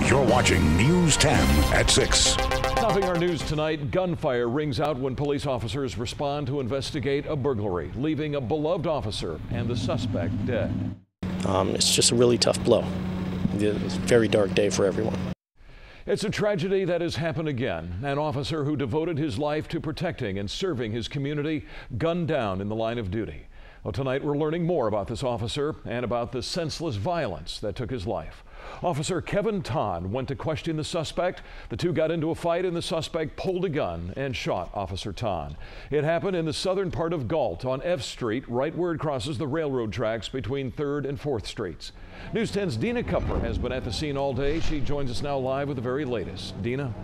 You're watching News 10 at 6. Topping our news tonight, gunfire rings out when police officers respond to investigate a burglary, leaving a beloved officer and the suspect dead. It's just a really tough blow. It's a very dark day for everyone. It's a tragedy that has happened again. An officer who devoted his life to protecting and serving his community gunned down in the line of duty. Well, tonight we're learning more about this officer and about the senseless violence that took his life. Officer Kevin Ton went to question the suspect. The two got into a fight and the suspect pulled a gun and shot Officer Ton. It happened in the southern part of Galt on F Street, right where it crosses the railroad tracks between 3rd and 4th Streets. News 10's Dina Kupfer has been at the scene all day. She joins us now live with the very latest. Dina?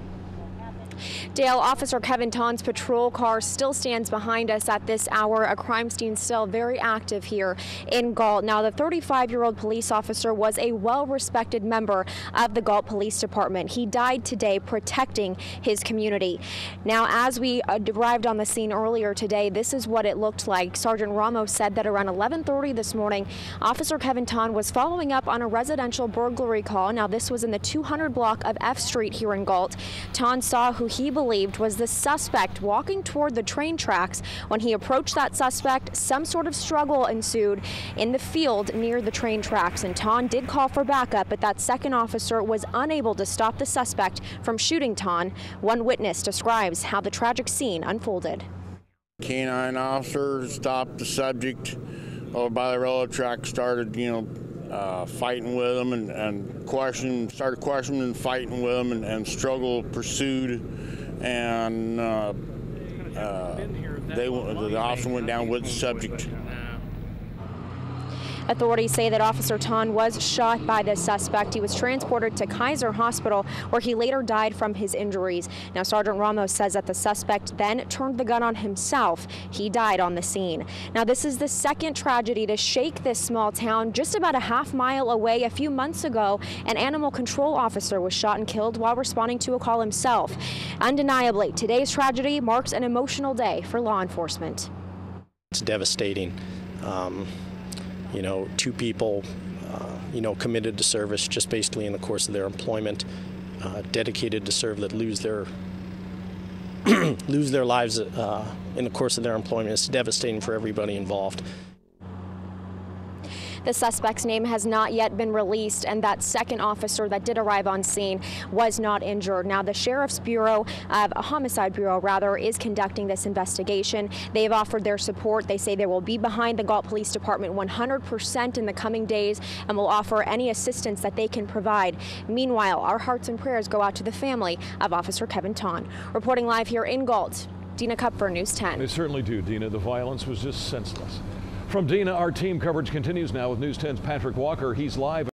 Dale, Officer Kevin Ton's patrol car still stands behind us at this hour. A crime scene still very active here in Galt. Now, the 35-year-old police officer was a well-respected member of the Galt Police Department. He died today protecting his community. Now, as we arrived on the scene earlier today, this is what it looked like. Sergeant Ramos said that around 11:30 this morning, Officer Kevin Ton was following up on a residential burglary call. Now, this was in the 200 block of F Street here in Galt. Ton saw who he believed was the suspect walking toward the train tracks. When he approached that suspect, some sort of struggle ensued in the field near the train tracks, and Ton did call for backup, but that second officer was unable to stop the suspect from shooting Ton. One witness describes how the tragic scene unfolded. Canine officer stopped the subject over by the railroad track, started, fighting with him and started questioning and fighting with him, and struggle pursued, and the officer went down with the subject. Authorities say that Officer Ton was shot by the suspect. He was transported to Kaiser Hospital, where he later died from his injuries. Now, Sergeant Ramos says that the suspect then turned the gun on himself. He died on the scene. Now, this is the second tragedy to shake this small town. Just about a half-mile away a few months ago, an animal control officer was shot and killed while responding to a call himself. Undeniably, today's tragedy marks an emotional day for law enforcement. It's devastating. Two people, committed to service just basically in the course of their employment, dedicated to serve, that lose their lives in the course of their employment. It's devastating for everybody involved. The suspect's name has not yet been released, and that second officer that did arrive on scene was not injured. Now, the Sheriff's Bureau, Homicide Bureau rather, is conducting this investigation. They've offered their support. They say they will be behind the Galt Police Department 100% in the coming days and will offer any assistance that they can provide. Meanwhile, our hearts and prayers go out to the family of Officer Kevin Ton. Reporting live here in Galt, Dina Kupfer, News 10. They certainly do, Dina. The violence was just senseless. From Dina, our team coverage continues now with News 10's Patrick Walker. He's live.